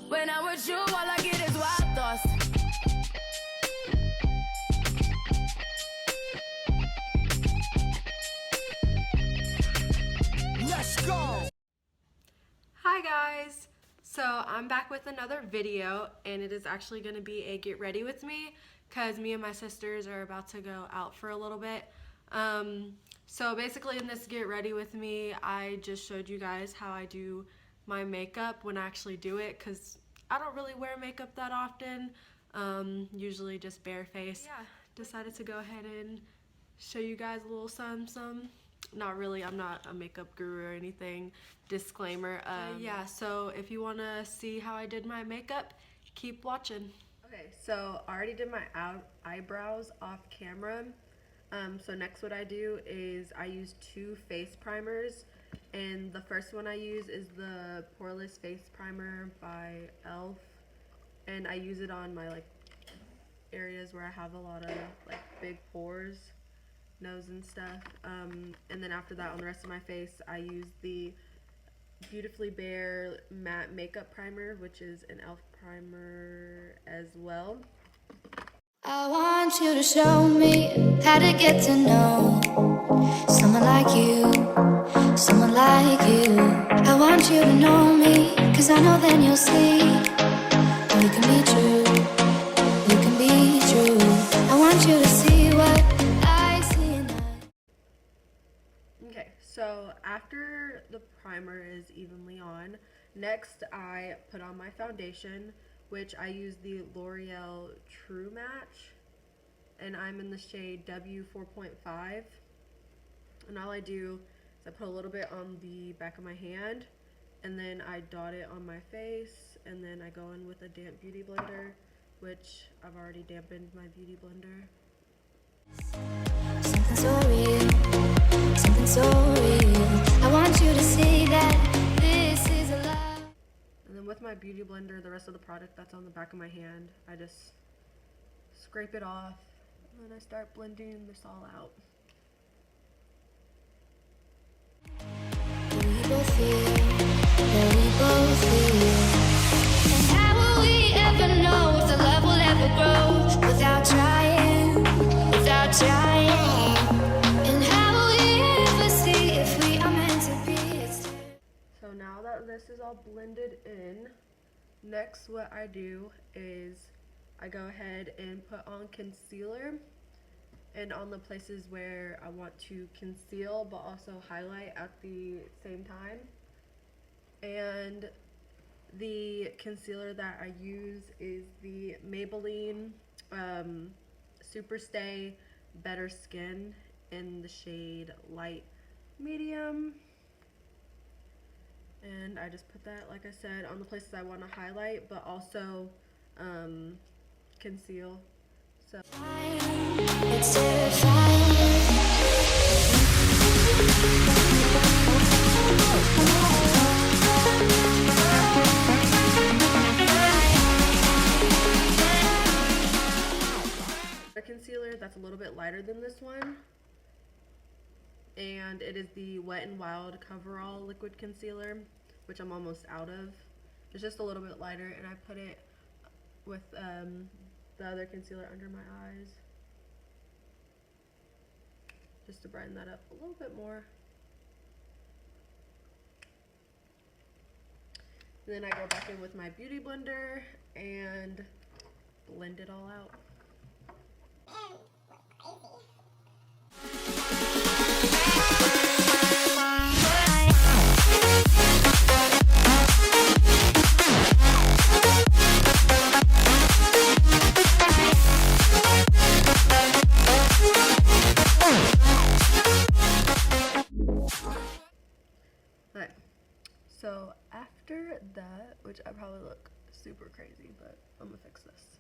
When I'm with you, all I get is wild thoughts. Let's go! Hi guys! So I'm back with another video, and it is actually going to be a get ready with me because me and my sisters are about to go out for a little bit. So basically in this get ready with me, I just showed you guys how I do my makeup when I actually do it, because I don't really wear makeup that often, usually just bare face. Yeah, decided to go ahead and show you guys a little some. Not really, I'm not a makeup guru or anything, disclaimer. Yeah, so if you want to see how I did my makeup, keep watching. Okay, so I already did my eyebrows off camera. So next what I do is I use two face primers, and the first one I use is the Poreless face primer by e.l.f. and I use it on my areas where I have a lot of big pores, nose and stuff, and then after that on the rest of my face I use the Beautifully Bare matte makeup primer, which is an e.l.f. primer as well. I want you to show me how to get to know someone like you, someone like you. I want you to know me, cause I know then you'll see you can be true, you can be true. I want you to see what I see in us. Okay, so after the primer is evenly on, next I put on my foundation, which I use the L'Oreal True Match, and I'm in the shade W4.5, and all I do is I put a little bit on the back of my hand, and then I dot it on my face, and then I go in with a damp beauty blender, which I've already dampened my beauty blender. Something so real, something so real. I want you to see that this is a love. And then with my beauty blender, the rest of the product that's on the back of my hand, I just scrape it off, and then I start blending this all out. We both feel, yeah, we both feel. And how will we ever know if the love will ever grow without trying, without trying? And how will we ever see if we are meant to be? So now that this is all blended in, next what I do is I go ahead and put on concealer, and on the places where I want to conceal but also highlight at the same time. And the concealer that I use is the Maybelline Super Stay Better Skin in the shade Light Medium. And I just put that, like I said, on the places I want to highlight but also conceal. So It's terrifying. a concealer that's a little bit lighter than this one, and it is the Wet n Wild Coverall liquid concealer, which I'm almost out of. It's just a little bit lighter, and I put it with the other concealer under my eyes just to brighten that up a little bit more. And then I go back in with my beauty blender and blend it all out. So after that, which I probably look super crazy, but I'm gonna fix this.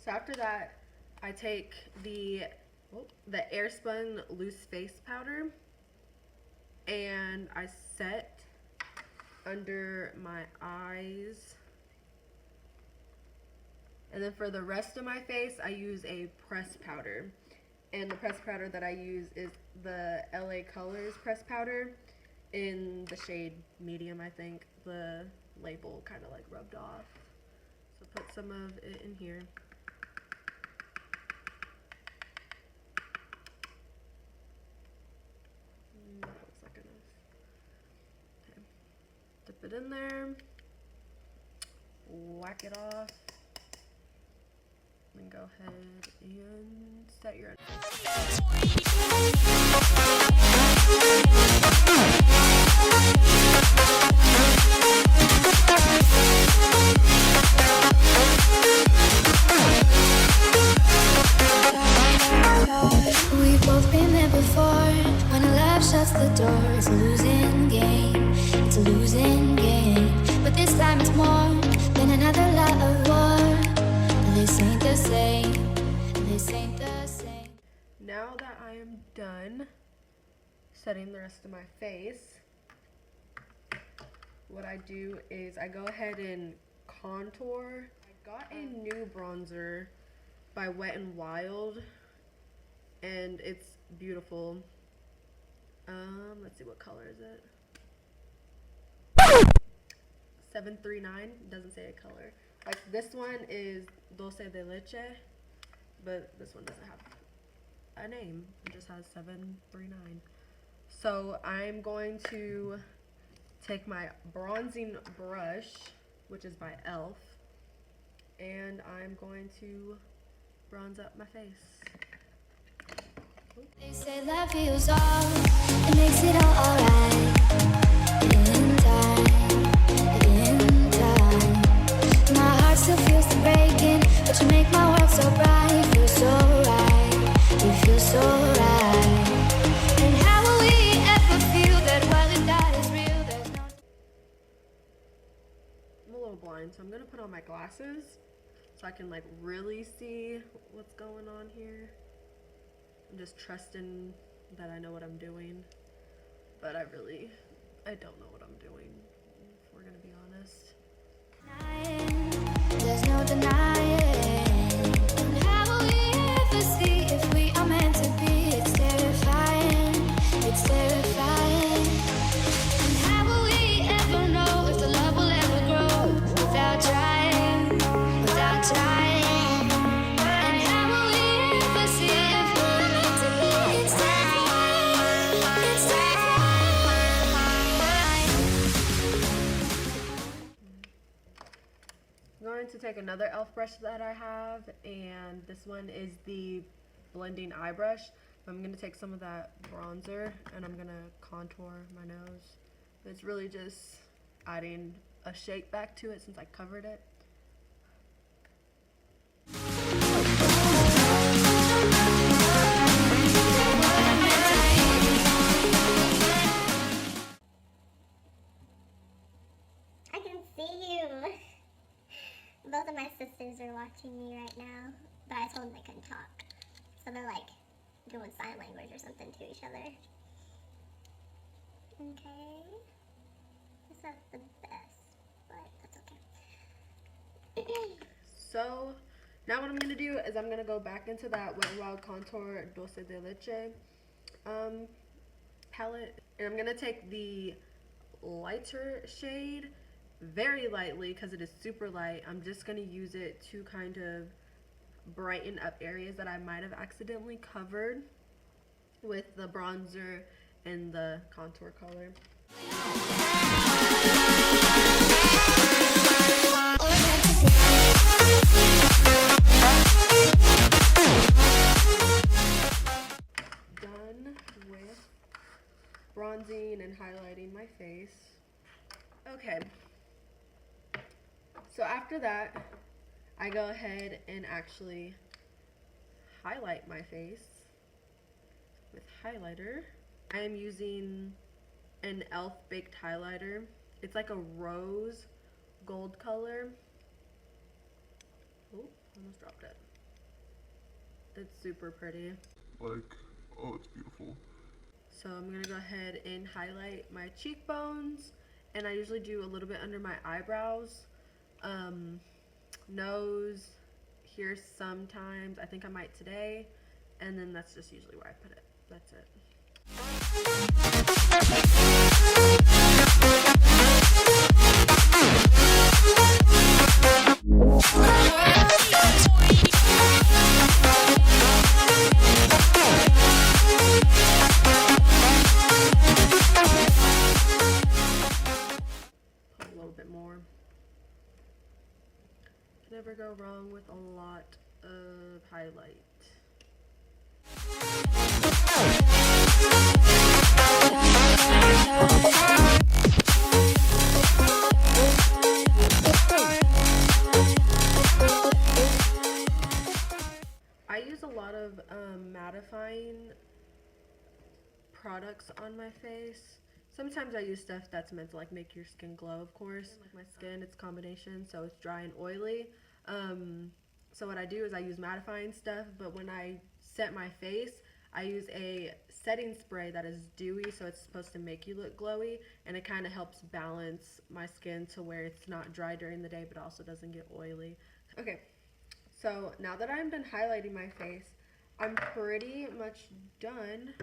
So after that, I take the Airspun loose face powder and I set under my eyes. And then for the rest of my face, I use a press powder. And the press powder that I use is the LA Colors press powder in the shade medium, I think, the label kind of like rubbed off. So put some of it in here. That looks like enough. Okay. Dip it in there. Whack it off. Then go ahead and set your We've both been there before. When a love shuts the door, it's a losing game. It's a losing game. But this time it's more than another love war. This ain't the same. This ain't the same. Now that I am done setting the rest of my face, what I do is I go ahead and contour. I got a new bronzer by Wet n Wild, and it's beautiful. Let's see, what color is it? 739. Doesn't say a color. Like, this one is Dulce de Leche, but this one doesn't have a name. It just has 739. So I'm going to take my bronzing brush, which is by e.l.f., and I'm going to bronze up my face. They say love heals all, it makes it all alright. In time, my heart still feels the breaking, but you make my world so bright. You feel so right, you feel so right. And how will we ever feel that while we die is real? There's no. I'm a little blind, so I'm gonna put on my glasses so I can like really see what's going on here. I'm just trusting that I know what I'm doing, but I don't know what I'm doing, if we're gonna be honest. There's no denying. And how will we ever see if we are meant to be? It's terrifying, it's terrifying. And how will we ever know if the love will ever grow without trying, without trying? And how will we ever see if we are meant to be? It's terrifying, it's terrifying. I'm going to take another e.l.f. brush that I have, and this one is the blending eye brush. I'm going to take some of that bronzer and I'm going to contour my nose. It's really just adding a shape back to it since I covered it. I can see you. Both of my sisters are watching me right now, but I told them they couldn't talk. So they're like doing sign language or something to each other. Okay. It's not the best, but that's okay. So now what I'm going to do is I'm going to go back into that Wet n Wild Contour Dulce de Leche palette, and I'm going to take the lighter shade very lightly because it is super light. I'm just going to use it to kind of brighten up areas that I might have accidentally covered with the bronzer and the contour color. Done with bronzing and highlighting my face. Okay, so after that I go ahead and actually highlight my face with highlighter. I am using an e.l.f. baked highlighter. It's like a rose gold color. Oh, almost dropped it. It's super pretty. Like, oh, it's beautiful. So I'm gonna go ahead and highlight my cheekbones, and I usually do a little bit under my eyebrows, nose, here sometimes. I think I might today, and then that's just usually where I put it. That's it. bit more. Can never go wrong with a lot of highlight. I use a lot of mattifying products on my face. Sometimes I use stuff that's meant to like make your skin glow, of course. Like my skin, it's a combination, so it's dry and oily. So what I do is I use mattifying stuff, but when I set my face, I use a setting spray that is dewy, so it's supposed to make you look glowy, and it kind of helps balance my skin to where it's not dry during the day, but also doesn't get oily. Okay, so now that I'm done highlighting my face, I'm pretty much done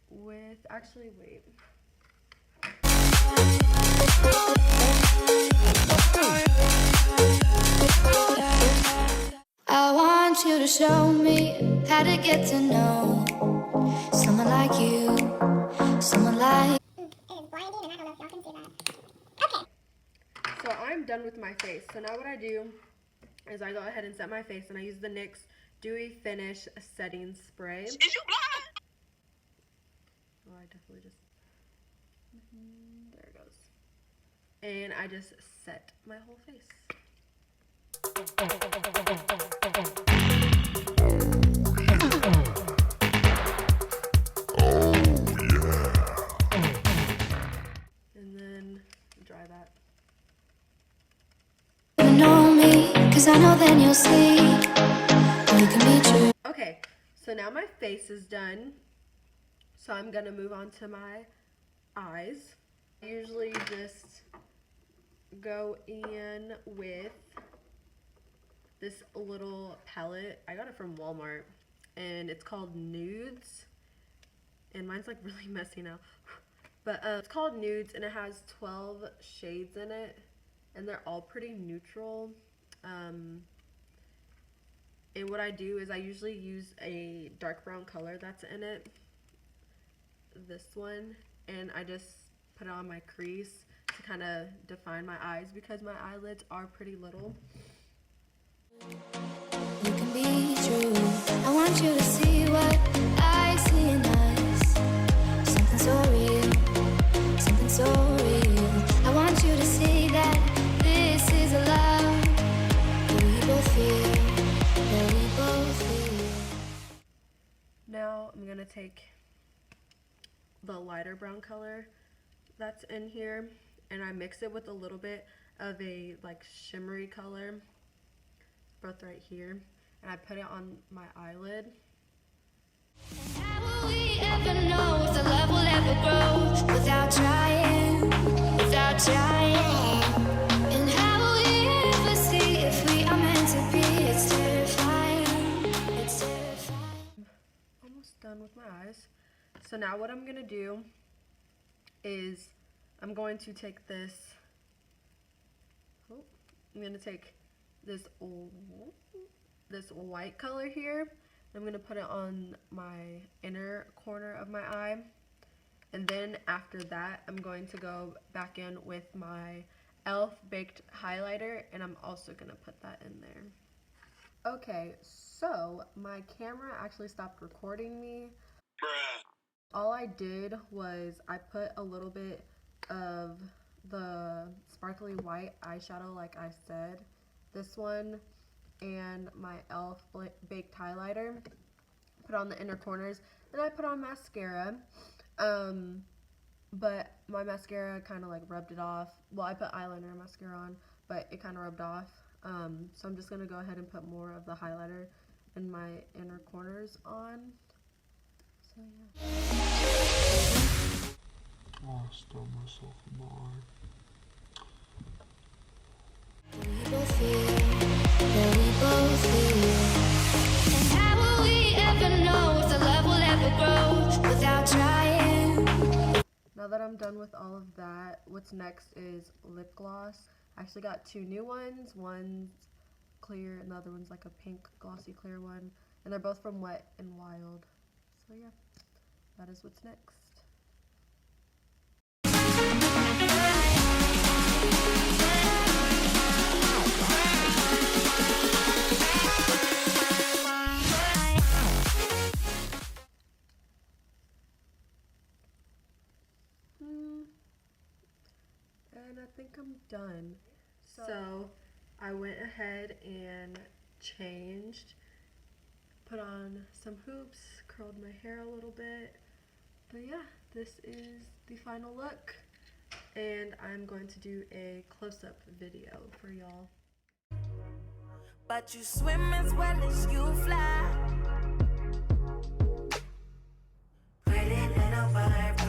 with, actually, wait. I want you to show me how to get to know someone like you, someone like... It is blinding and I don't know if y'all can see that. Okay. So I'm done with my face. So now what I do is I go ahead and set my face, and I use the NYX Dewy Finish Setting Spray. Oh, I definitely just... there it goes. And I just set my whole face. And then dry that. You know me, 'cause I know then you'll see we can be true. Okay, so now my face is done. So I'm gonna move on to my eyes. I usually just go in with this little palette. I got it from Walmart, and it's called Nudes, and mine's like really messy now, but it's called Nudes, and it has 12 shades in it, and they're all pretty neutral. And what I do is I usually use a dark brown color that's in it, this one, and I just put it on my crease to kind of define my eyes because my eyelids are pretty little. You can be true. I want you to see what I see in us. Something so real, something so real. I want you to see that this is a love that we both feel, that we both feel. Now I'm gonna take the lighter brown color that's in here, and I mix it with a little bit of a like shimmery color, both right here, and I put it on my eyelid. How will we ever know if the love will ever grow without trying, without trying? And how will we ever see if we are meant to be? It's terrifying, it's terrifying. Almost done with my eyes. So now what I'm gonna do is I'm going to take this, I'm gonna take this white color here. I'm gonna put it on my inner corner of my eye, and then after that I'm going to go back in with my e.l.f. baked highlighter, and I'm also gonna put that in there. Okay, so my camera actually stopped recording me. All I did was I put a little bit of the sparkly white eyeshadow, like I said, this one, and my e.l.f. baked highlighter, put on the inner corners, and I put on mascara, but my mascara kind of like rubbed it off. Well, I put eyeliner and mascara on, but it kind of rubbed off, so I'm just going to go ahead and put more of the highlighter in my inner corners on. So yeah. Oh, I stabbed myself in my eye. We both feel, that we both feel. And how will we ever know if the love will ever grow without trying? Now that I'm done with all of that, what's next is lip gloss. I actually got two new ones. One's clear and the other one's like a pink glossy clear one. And they're both from Wet n Wild. So yeah, that is what's next. think I'm done. So I went ahead and changed, put on some hoops, curled my hair a little bit. But yeah, this is the final look. And I'm going to do a close-up video for y'all. But you swim as well as you fly. Pretty little butterfly.